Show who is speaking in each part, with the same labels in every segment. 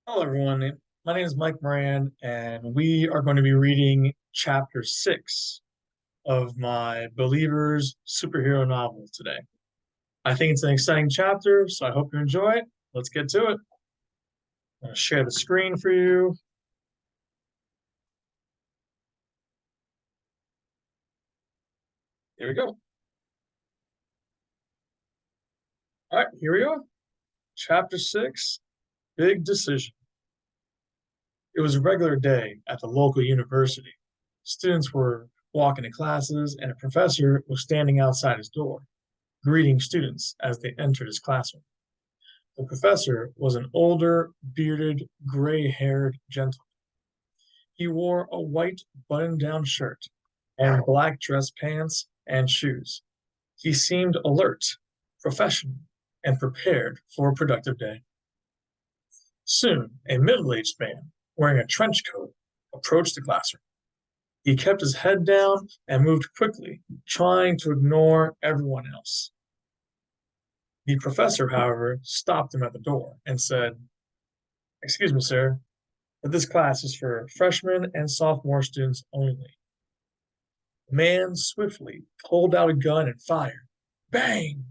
Speaker 1: Hello, everyone. My name is Mike Moran, and we are going to be reading chapter 6 of my Believers superhero novel today. I think it's an exciting chapter, so I hope you enjoy it. Let's get to it. I'm going to share the screen for you. Here we go. All right, here we go. Chapter 6, Big Decision. It was a regular day at the local university. Students were walking to classes, and a professor was standing outside his door, greeting students as they entered his classroom. The professor was an older, bearded, gray-haired gentleman. He wore a white button-down shirt and black dress pants and shoes. He seemed alert, professional, and prepared for a productive day. Soon, a middle-aged man wearing a trench coat approached the classroom. He kept his head down and moved quickly, trying to ignore everyone else. The professor, however, stopped him at the door and said, "Excuse me, sir, but this class is for freshmen and sophomore students only." The man swiftly pulled out a gun and fired. Bang!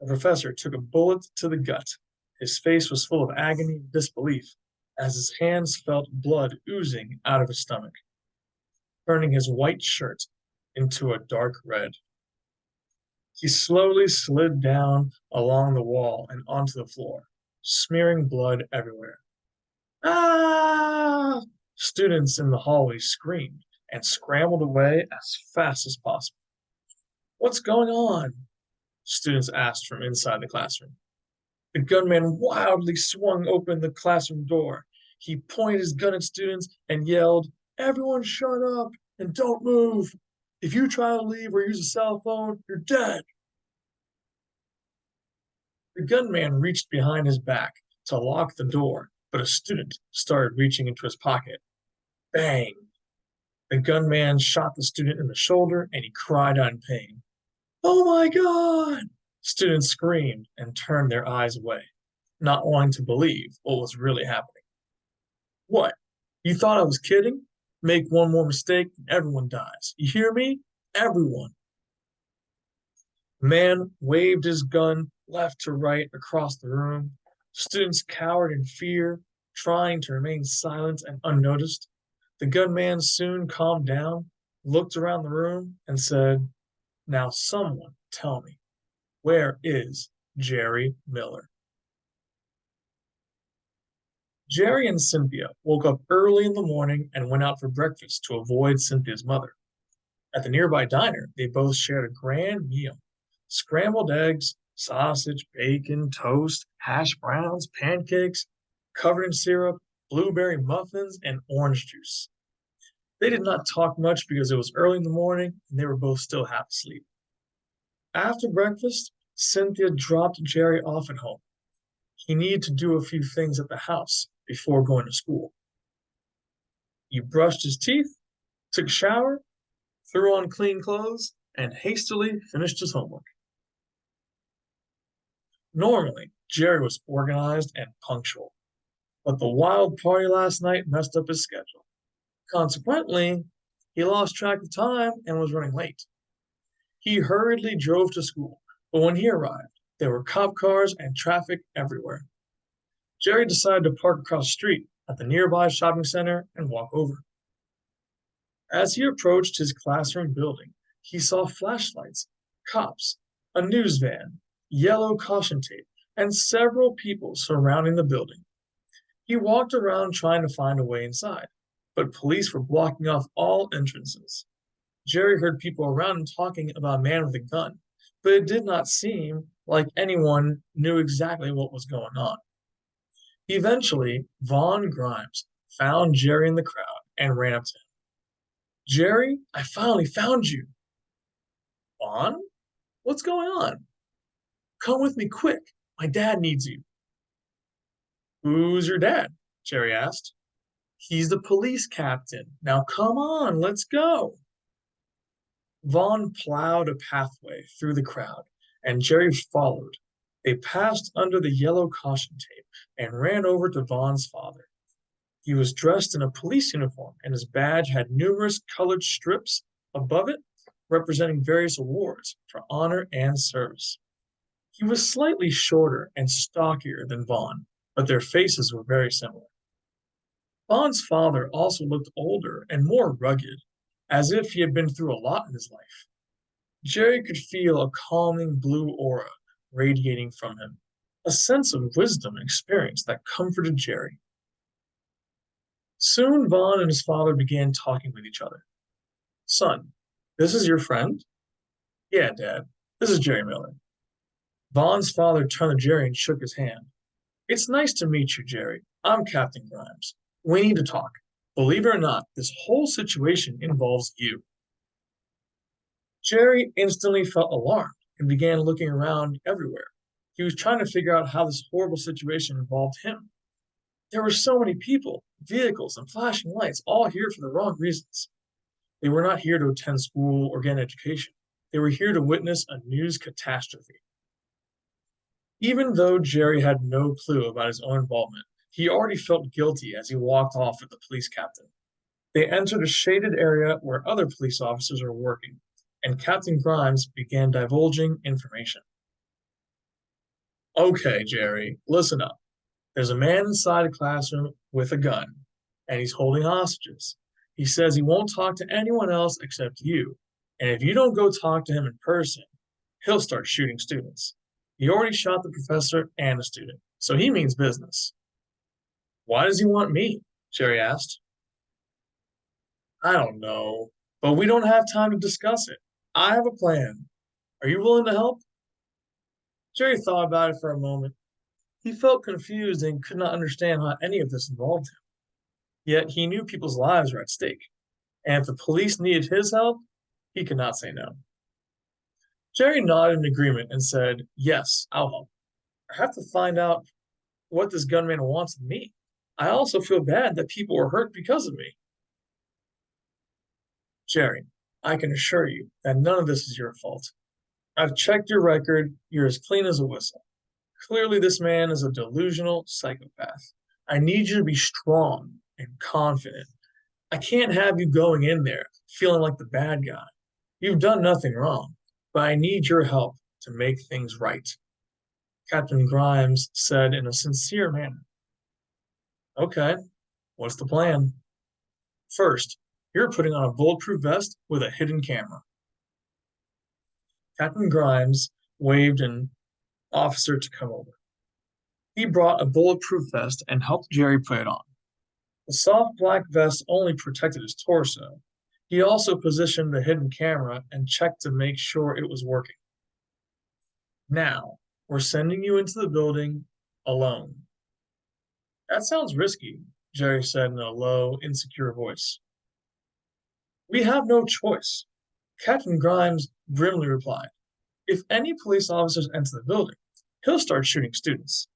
Speaker 1: The professor took a bullet to the gut. His face was full of agony and disbelief as his hands felt blood oozing out of his stomach, turning his white shirt into a dark red. He slowly slid down along the wall and onto the floor, smearing blood everywhere. Ah! Students in the hallway screamed and scrambled away as fast as possible. What's going on? Students asked from inside the classroom. The gunman wildly swung open the classroom door. He pointed his gun at students and yelled, "Everyone shut up and don't move. If you try to leave or use a cell phone, you're dead." The gunman reached behind his back to lock the door, but a student started reaching into his pocket. Bang! The gunman shot the student in the shoulder and he cried out in pain. "Oh my God!" Students screamed and turned their eyes away, not wanting to believe what was really happening. "What? You thought I was kidding? Make one more mistake and everyone dies. You hear me? Everyone." The man waved his gun left to right across the room. Students cowered in fear, trying to remain silent and unnoticed. The gunman soon calmed down, looked around the room, and said, "Now someone tell me, where is Jerry Miller?" Jerry and Cynthia woke up early in the morning and went out for breakfast to avoid Cynthia's mother. At the nearby diner, they both shared a grand meal: scrambled eggs, sausage, bacon, toast, hash browns, pancakes, covered in syrup, blueberry muffins, and orange juice. They did not talk much because it was early in the morning and they were both still half asleep. After breakfast, Cynthia dropped Jerry off at home. He needed to do a few things at the house before going to school. He brushed his teeth, took a shower, threw on clean clothes, and hastily finished his homework. Normally, Jerry was organized and punctual, but the wild party last night messed up his schedule. Consequently, he lost track of time and was running late. He hurriedly drove to school, but when he arrived, there were cop cars and traffic everywhere. Jerry decided to park across the street at the nearby shopping center and walk over. As he approached his classroom building, he saw flashlights, cops, a news van, yellow caution tape, and several people surrounding the building. He walked around trying to find a way inside, but police were blocking off all entrances. Jerry heard people around him talking about a man with a gun, but it did not seem like anyone knew exactly what was going on. Eventually, Vaughn Grimes found Jerry in the crowd and ran up to him. "Jerry, I finally found you." "Vaughn? What's going on?" "Come with me quick. My dad needs you." "Who's your dad?" Jerry asked. "He's the police captain. Now come on, let's go." Vaughn plowed a pathway through the crowd, and Jerry followed. They passed under the yellow caution tape and ran over to Vaughn's father. He was dressed in a police uniform, and his badge had numerous colored strips above it representing various awards for honor and service. He was slightly shorter and stockier than Vaughn, but their faces were very similar. Vaughn's father also looked older and more rugged, as if he had been through a lot in his life. Jerry could feel a calming blue aura radiating from him, a sense of wisdom and experience that comforted Jerry. Soon Vaughn and his father began talking with each other. Son, this is your friend? Yeah, Dad. This is Jerry Miller. Vaughn's father turned to Jerry and shook his hand. It's nice to meet you, Jerry. I'm Captain Grimes. We need to talk. Believe it or not, this whole situation involves you. Jerry instantly felt alarmed and began looking around everywhere. He was trying to figure out how this horrible situation involved him. There were so many people, vehicles, and flashing lights, all here for the wrong reasons. They were not here to attend school or get an education. They were here to witness a news catastrophe. Even though Jerry had no clue about his own involvement, he already felt guilty as he walked off with the police captain. They entered a shaded area where other police officers were working, and Captain Grimes began divulging information. Okay, Jerry, listen up. There's a man inside a classroom with a gun, and he's holding hostages. He says he won't talk to anyone else except you, and if you don't go talk to him in person, he'll start shooting students. He already shot the professor and a student, so he means business. Why does he want me? Jerry asked. I don't know, but we don't have time to discuss it. I have a plan. Are you willing to help? Jerry thought about it for a moment. He felt confused and could not understand how any of this involved him. Yet he knew people's lives were at stake, and if the police needed his help, he could not say no. Jerry nodded in agreement and said, Yes, I'll help. I have to find out what this gunman wants of me. I also feel bad that people were hurt because of me. Jerry, I can assure you that none of this is your fault. I've checked your record. You're as clean as a whistle. Clearly, this man is a delusional psychopath. I need you to be strong and confident. I can't have you going in there feeling like the bad guy. You've done nothing wrong, but I need your help to make things right. Captain Grimes said in a sincere manner. Okay, what's the plan? First, you're putting on a bulletproof vest with a hidden camera. Captain Grimes waved an officer to come over. He brought a bulletproof vest and helped Jerry put it on. The soft black vest only protected his torso. He also positioned the hidden camera and checked to make sure it was working. Now, we're sending you into the building alone. That sounds risky, Jerry said in a low, insecure voice. We have no choice, Captain Grimes grimly replied. If any police officers enter the building, he'll start shooting students.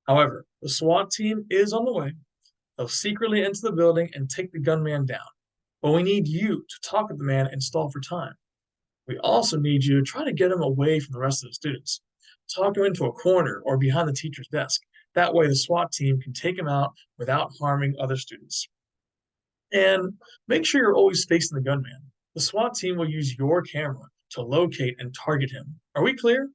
Speaker 1: However, the SWAT team is on the way. They'll secretly enter the building and take the gunman down. But we need you to talk with the man and stall for time. We also need you to try to get him away from the rest of the students. Talk him into a corner or behind the teacher's desk. That way the SWAT team can take him out without harming other students. And make sure you're always facing the gunman. The SWAT team will use your camera to locate and target him. Are we clear?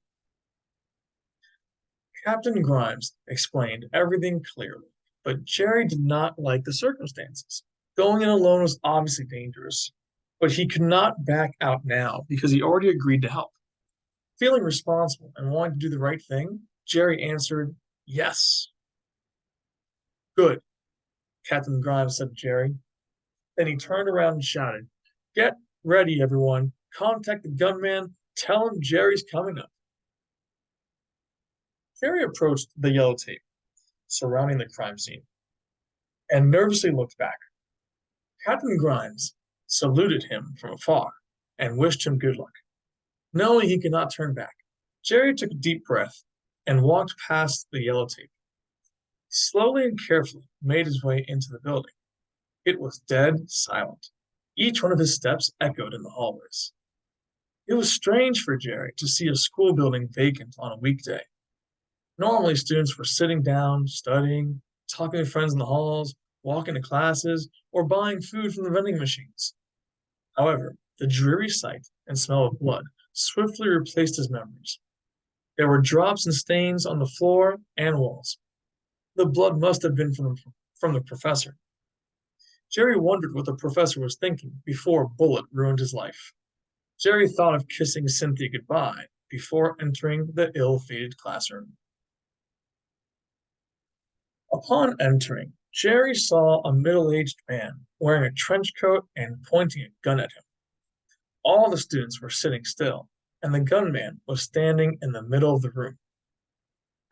Speaker 1: Captain Grimes explained everything clearly, but Jerry did not like the circumstances. Going in alone was obviously dangerous, but he could not back out now because he already agreed to help. Feeling responsible and wanting to do the right thing, Jerry answered, Yes. Good, Captain Grimes said to Jerry. Then he turned around and shouted, Get ready, everyone. Contact the gunman. Tell him Jerry's coming up. Jerry approached the yellow tape surrounding the crime scene and nervously looked back. Captain Grimes saluted him from afar and wished him good luck. Knowing he could not turn back, Jerry took a deep breath and walked past the yellow tape. He slowly and carefully made his way into the building. It was dead silent. Each one of his steps echoed in the hallways. It was strange for Jerry to see a school building vacant on a weekday. Normally, students were sitting down, studying, talking with friends in the halls, walking to classes, or buying food from the vending machines. However, the dreary sight and smell of blood swiftly replaced his memories. There were drops and stains on the floor and walls. The blood must have been from the professor. Jerry wondered what the professor was thinking before a bullet ruined his life. Jerry thought of kissing Cynthia goodbye before entering the ill-fated classroom. Upon entering, Jerry saw a middle-aged man wearing a trench coat and pointing a gun at him. All the students were sitting still, and the gunman was standing in the middle of the room.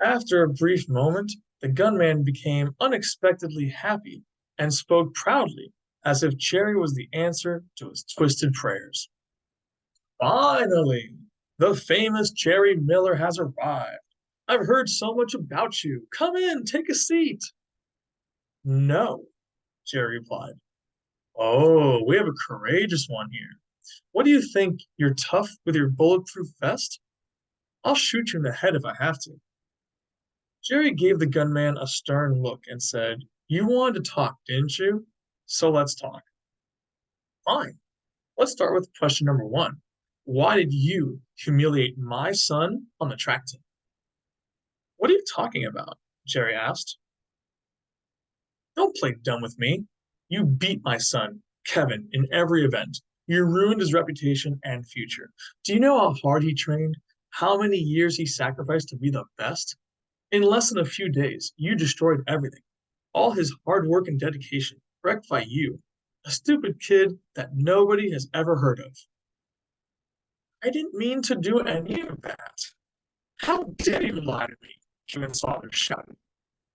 Speaker 1: After a brief moment, the gunman became unexpectedly happy and spoke proudly, as if Jerry was the answer to his twisted prayers. Finally, the famous Jerry Miller has arrived. I've heard so much about you. Come in, take a seat. No, Jerry replied. Oh, we have a courageous one here. What do you think? You're tough with your bulletproof vest? I'll shoot you in the head if I have to. Jerry gave the gunman a stern look and said, You wanted to talk, didn't you? So let's talk. Fine. Let's start with question number one. Why did you humiliate my son on the track team? What are you talking about? Jerry asked. Don't play dumb with me. You beat my son, Kevin, in every event. You ruined his reputation and future. Do you know how hard he trained? How many years he sacrificed to be the best? In less than a few days, you destroyed everything. All his hard work and dedication, wrecked by you, a stupid kid that nobody has ever heard of. I didn't mean to do any of that. How dare you lie to me? Kevin's father shouted.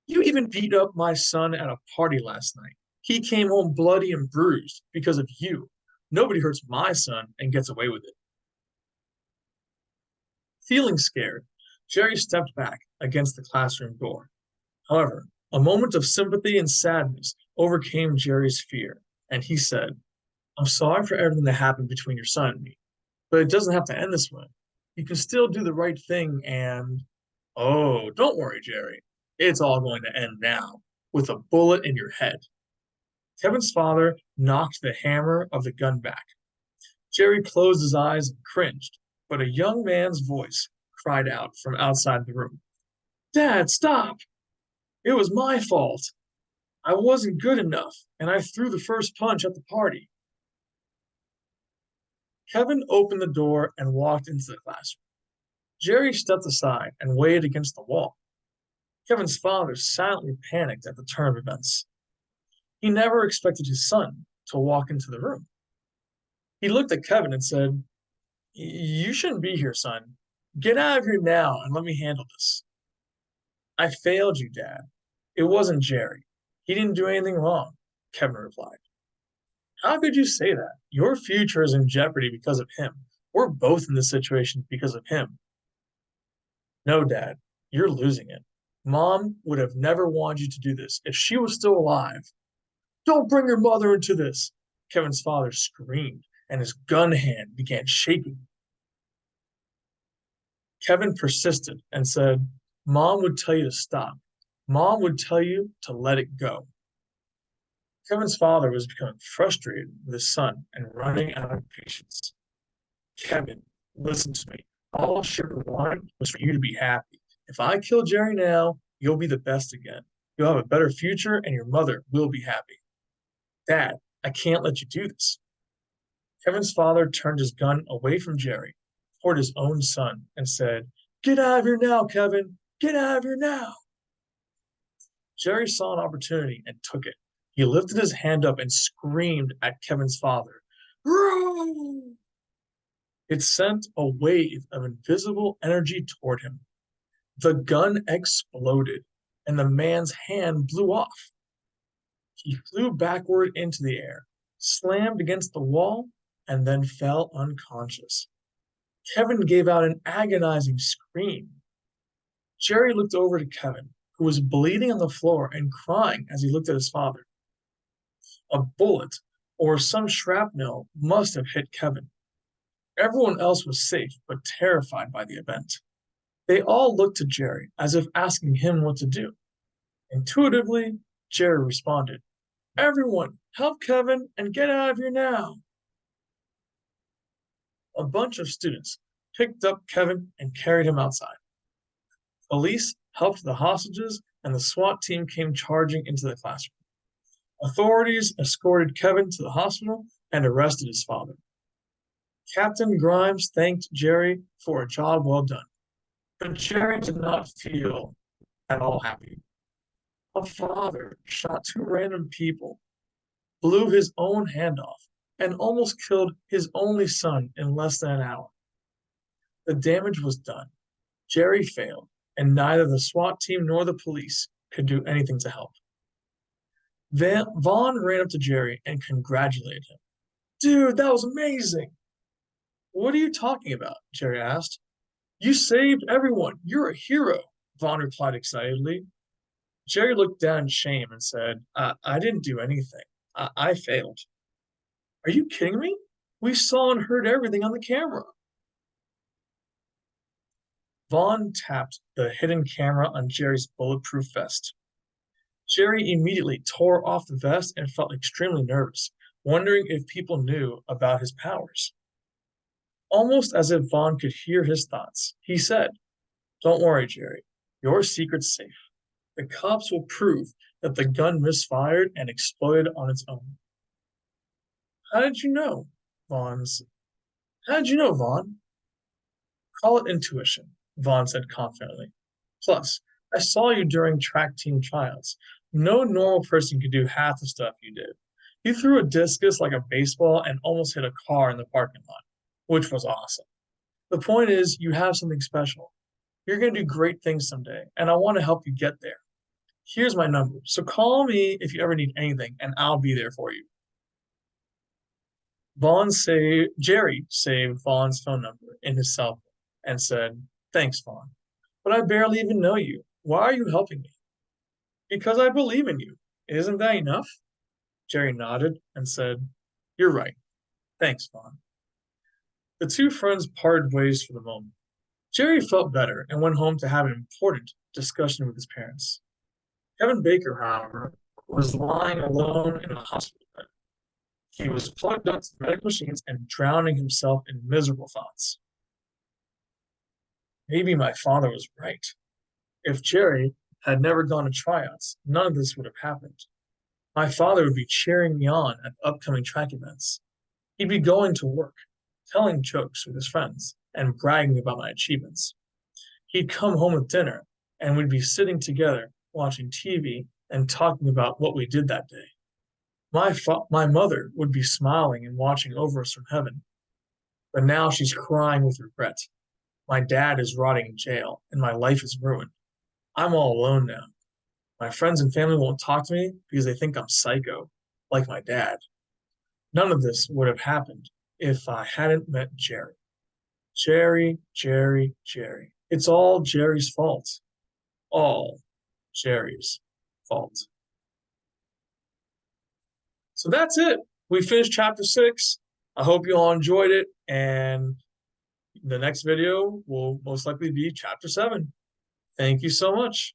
Speaker 1: You even beat up my son at a party last night. He came home bloody and bruised because of you. Nobody hurts my son and gets away with it. Feeling scared, Jerry stepped back against the classroom door. However, a moment of sympathy and sadness overcame Jerry's fear, and he said, I'm sorry for everything that happened between your son and me, but it doesn't have to end this way. You can still do the right thing and. Oh, don't worry, Jerry. It's all going to end now with a bullet in your head. Kevin's father knocked the hammer of the gun back. Jerry closed his eyes and cringed, but a young man's voice cried out from outside the room. Dad, stop! It was my fault. I wasn't good enough, and I threw the first punch at the party. Kevin opened the door and walked into the classroom. Jerry stepped aside and waited against the wall. Kevin's father silently panicked at the turn of events. He never expected his son to walk into the room. He looked at Kevin and said, You shouldn't be here, son. Get out of here now and let me handle this. I failed you, Dad. It wasn't Jerry. He didn't do anything wrong, Kevin replied. How could you say that? Your future is in jeopardy because of him. We're both in this situation because of him. No, Dad, you're losing it. Mom would have never wanted you to do this if she was still alive. Don't bring your mother into this, Kevin's father screamed, and his gun hand began shaking. Kevin persisted and said, Mom would tell you to stop. Mom would tell you to let it go. Kevin's father was becoming frustrated with his son and running out of patience. Kevin, listen to me. All she ever wanted was for you to be happy. If I kill Jerry now, you'll be the best again. You'll have a better future and your mother will be happy. Dad, I can't let you do this. Kevin's father turned his gun away from Jerry, toward his own son, and said, Get out of here now, Kevin. Get out of here now. Jerry saw an opportunity and took it. He lifted his hand up and screamed at Kevin's father. Roar! It sent a wave of invisible energy toward him. The gun exploded, and the man's hand blew off. He flew backward into the air, slammed against the wall, and then fell unconscious. Kevin gave out an agonizing scream. Jerry looked over to Kevin, who was bleeding on the floor and crying as he looked at his father. A bullet or some shrapnel must have hit Kevin. Everyone else was safe but terrified by the event. They all looked to Jerry as if asking him what to do. Intuitively, Jerry responded, "Everyone, help Kevin and get out of here now." A bunch of students picked up Kevin and carried him outside. Police helped the hostages, and the SWAT team came charging into the classroom. Authorities escorted Kevin to the hospital and arrested his father. Captain Grimes thanked Jerry for a job well done, but Jerry did not feel at all happy. A father shot two random people, blew his own hand off, and almost killed his only son in less than an hour. The damage was done. Jerry failed, and neither the SWAT team nor the police could do anything to help. Vaughn ran up to Jerry and congratulated him. "Dude, that was amazing." "What are you talking about?" Jerry asked. "You saved everyone. You're a hero," Vaughn replied excitedly. Jerry looked down in shame and said, I didn't do anything. I failed." "Are you kidding me? We saw and heard everything on the camera." Vaughn tapped the hidden camera on Jerry's bulletproof vest. Jerry immediately tore off the vest and felt extremely nervous, wondering if people knew about his powers. Almost as if Vaughn could hear his thoughts, he said, "Don't worry, Jerry. Your secret's safe. The cops will prove that the gun misfired and exploded on its own." "How did you know?" Vaughn's. "How did you know, Vaughn?" "Call it intuition," Vaughn said confidently. "Plus, I saw you during track team trials. No normal person could do half the stuff you did. You threw a discus like a baseball and almost hit a car in the parking lot, which was awesome. The point is, you have something special. You're going to do great things someday, and I want to help you get there. Here's my number, so call me if you ever need anything, and I'll be there for you." Jerry saved Vaughn's phone number in his cell phone and said, "Thanks, Vaughn. But I barely even know you. Why are you helping me?" "Because I believe in you. Isn't that enough?" Jerry nodded and said, "You're right. Thanks, Vaughn." The two friends parted ways for the moment. Jerry felt better and went home to have an important discussion with his parents. Kevin Baker, however, was lying alone in a hospital bed. He was plugged up to medical machines and drowning himself in miserable thoughts. Maybe my father was right. If Jerry had never gone to tryouts, none of this would have happened. My father would be cheering me on at upcoming track events. He'd be going to work, telling jokes with his friends, and bragging about my achievements. He'd come home with dinner, and we'd be sitting together, watching TV and talking about what we did that day. My mother would be smiling and watching over us from heaven, but now she's crying with regret. My dad is rotting in jail, and my life is ruined. I'm all alone now. My friends and family won't talk to me because they think I'm psycho, like my dad. None of this would have happened if I hadn't met Jerry. Jerry, Jerry, Jerry. It's all Jerry's fault. All Jerry's fault. So that's it. We finished chapter 6. I hope you all enjoyed it. And the next video will most likely be chapter 7. Thank you so much.